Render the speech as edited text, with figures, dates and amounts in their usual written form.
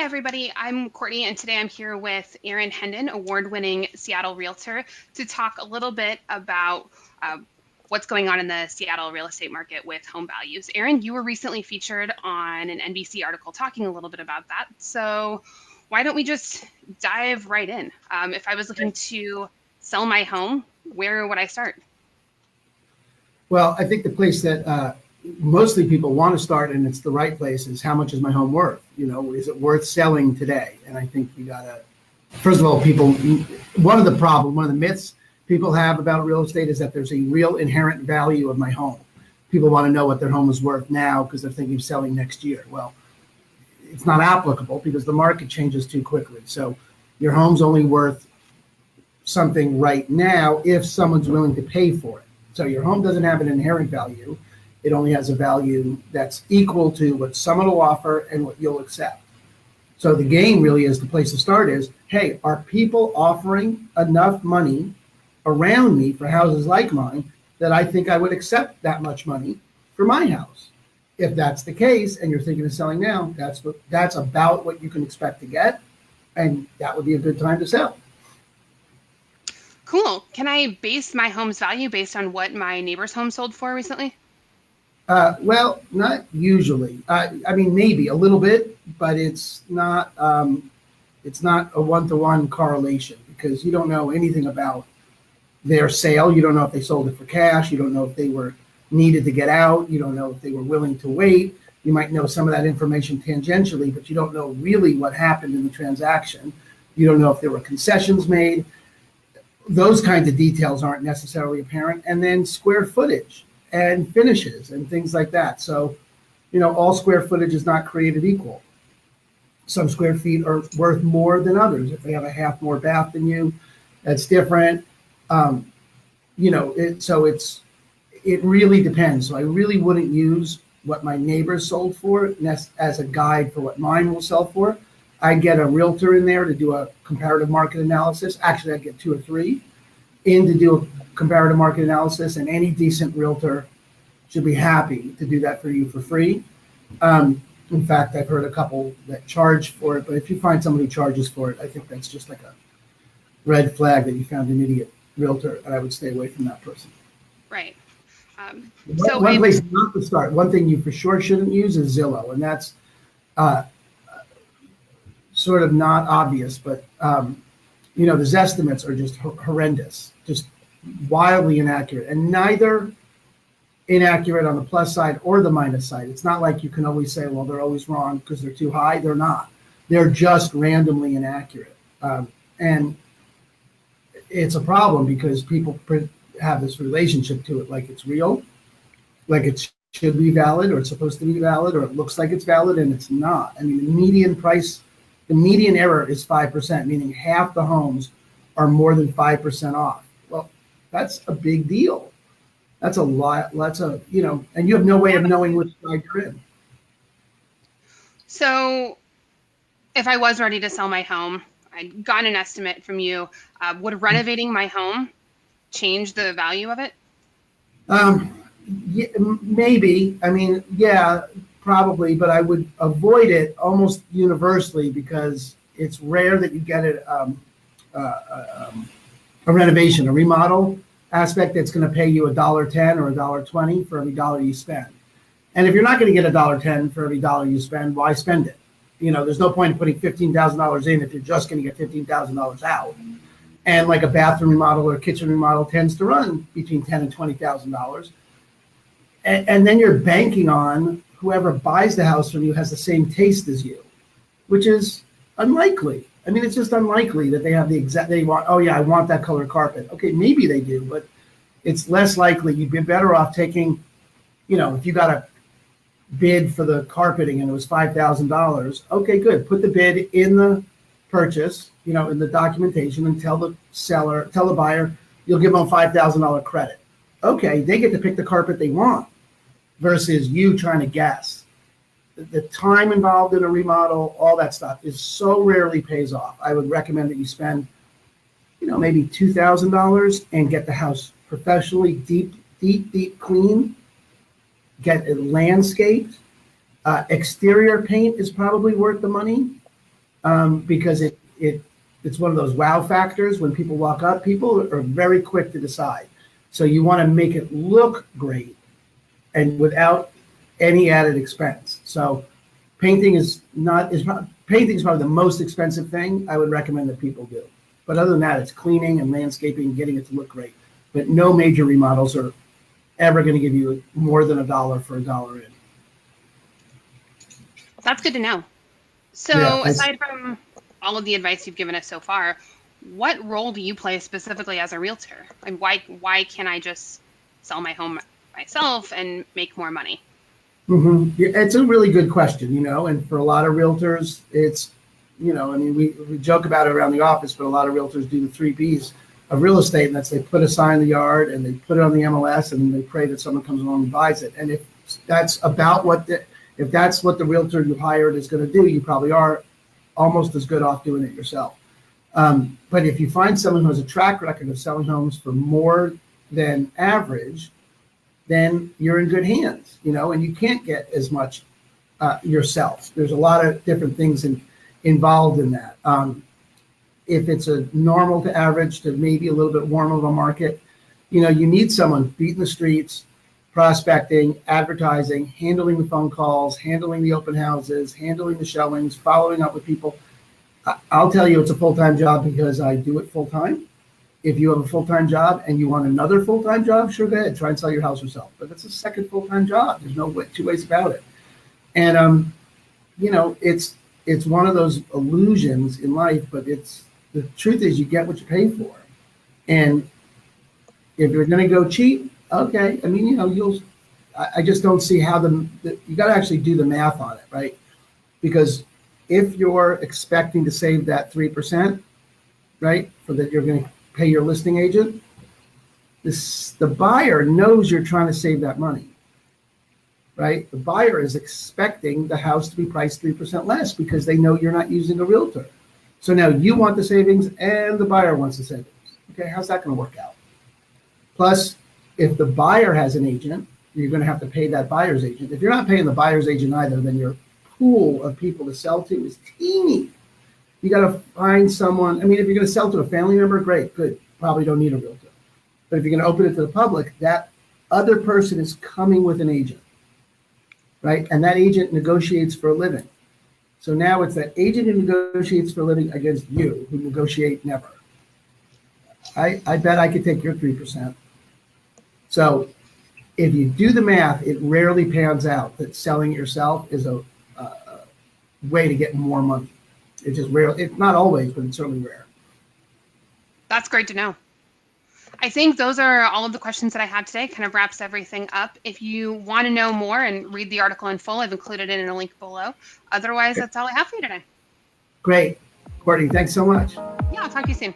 everybody. I'm Courtney, and today I'm here with Erin Hendon, award-winning Seattle realtor, to talk a little bit about what's going on in the Seattle real estate market with home values. Erin, you were recently featured on an NBC article talking a little bit about that. So why don't we just dive right in? If I was looking to sell my home, where would I start? Well, I think the place that mostly people want to start, and it's the right place, is how much is my home worth? Is it worth selling today? And I think you gotta, first of all, one of the myths people have about real estate is that there's a real inherent value of my home. People want to know what their home is worth now because they're thinking of selling next year. Well, it's not applicable because the market changes too quickly. So your home's only worth something right now if someone's willing to pay for it. So your home doesn't have an inherent value. It only has a value that's equal to what someone will offer and what you'll accept. So the game really is, the place to start is, hey, are people offering enough money around me for houses like mine that I think I would accept that much money for my house? If that's the case and you're thinking of selling now, that's about what you can expect to get, and that would be a good time to sell. Cool. Can I base my home's value based on what my neighbor's home sold for recently? Well, not usually. I mean, maybe a little bit, but it's not a one-to-one correlation because you don't know anything about their sale. You don't know if they sold it for cash. You don't know if they were needed to get out. You don't know if they were willing to wait. You might know some of that information tangentially, but you don't know really what happened in the transaction. You don't know if there were concessions made. Those kinds of details aren't necessarily apparent. And then square footage and finishes and things like that. So, all square footage is not created equal. Some square feet are worth more than others. If they have a half more bath than you, that's different. It really depends. So I really wouldn't use what my neighbors sold for as a guide for what mine will sell for. I'd get a realtor in there to do a comparative market analysis. Actually, I'd get 2 or 3 in to do a comparative market analysis, and any decent realtor should be happy to do that for you for free. In fact, I've heard a couple that charge for it, but if you find somebody who charges for it, I think that's just like a red flag that you found an idiot realtor, and I would stay away from that person. Right. One place not to start, one thing you for sure shouldn't use is Zillow, and that's sort of not obvious, but the Zestimates are just horrendous, just wildly inaccurate, and neither inaccurate on the plus side or the minus side. It's not like you can always say, well, they're always wrong because they're too high. They're not. They're just randomly inaccurate. And it's a problem because people have this relationship to it like it's real, like it should be valid, or it's supposed to be valid, or it looks like it's valid, and it's not. I mean, the median error is 5%, meaning half the homes are more than 5% off. Well, that's a big deal. That's a lot. And you have no way of knowing which side you're in. So if I was ready to sell my home, I'd gotten an estimate from you. Would renovating my home change the value of it? Yeah, maybe. I mean, yeah, probably, but I would avoid it almost universally because it's rare that you get a renovation, a remodel aspect that's going to pay you $1.10 or $1.20 for every dollar you spend. And if you're not going to get $1.10 for every dollar you spend, why spend it? There's no point in putting $15,000 in if you're just going to get $15,000 out. And like a bathroom remodel or kitchen remodel tends to run between $10,000 and $20,000. And then you're banking on whoever buys the house from you has the same taste as you, which is unlikely. I mean, it's just unlikely that they have I want that color carpet. Okay, maybe they do, but it's less likely. You'd be better off taking, if you got a bid for the carpeting and it was $5,000, okay, good. Put the bid in the purchase, in the documentation, and tell the buyer, you'll give them a $5,000 credit. Okay, they get to pick the carpet they want versus you trying to guess. The time involved in a remodel, all that stuff is so rarely pays off. I would recommend that you spend, maybe $2,000 and get the house professionally deep clean, get it landscaped. Exterior paint is probably worth the money. because it's one of those wow factors. When people walk up, people are very quick to decide. So you want to make it look great and without any added expense. So painting is probably the most expensive thing I would recommend that people do. But other than that, it's cleaning and landscaping, getting it to look great. But no major remodels are ever going to give you more than $1 for $1 in. That's good to know. So Yeah, aside from all of the advice you've given us so far, what role do you play specifically as a realtor? And why can't I just sell my home myself and make more money? Yeah, it's a really good question, and for a lot of realtors, it's, I mean, we joke about it around the office, but a lot of realtors do the 3 Bs of real estate, and that's they put a sign in the yard and they put it on the MLS and they pray that someone comes along and buys it. And if that's if that's what the realtor you hired is going to do, you probably are almost as good off doing it yourself. But if you find someone who has a track record of selling homes for more than average, then you're in good hands, and you can't get as much yourself. There's a lot of different things involved in that. If it's a normal to average to maybe a little bit warm of a market, you need someone beating the streets, prospecting, advertising, handling the phone calls, handling the open houses, handling the showings, following up with people. I'll tell you, it's a full-time job because I do it full-time. If you have a full-time job and you want another full-time job, sure, go ahead, try and sell your house yourself. But it's a second full-time job. There's no two ways about it. And, it's one of those illusions in life, but the truth is you get what you pay for. And if you're going to go cheap, okay. I mean, I just don't see how you got to actually do the math on it, right? Because if you're expecting to save that 3%, right, for that you're going to pay your listing agent, the buyer knows you're trying to save that money, right? The buyer is expecting the house to be priced 3% less because they know you're not using a realtor. So now you want the savings and the buyer wants the savings. Okay, how's that going to work out? Plus, if the buyer has an agent, you're going to have to pay that buyer's agent. If you're not paying the buyer's agent either, then your pool of people to sell to is teeny. You got to find someone. I mean, if you're going to sell to a family member, great, good. Probably don't need a realtor. But if you're going to open it to the public, that other person is coming with an agent, right? And that agent negotiates for a living. So now it's that agent who negotiates for a living against you, who negotiate never. I bet I could take your 3%. So if you do the math, it rarely pans out that selling it yourself is a way to get more money. It's just rare. It's not always, but it's certainly rare. That's great to know. I think those are all of the questions that I had today. Kind of wraps everything up. If you want to know more and read the article in full, I've included it in a link below. Otherwise, that's all I have for you today. Great. Courtney, thanks so much. Yeah, I'll talk to you soon.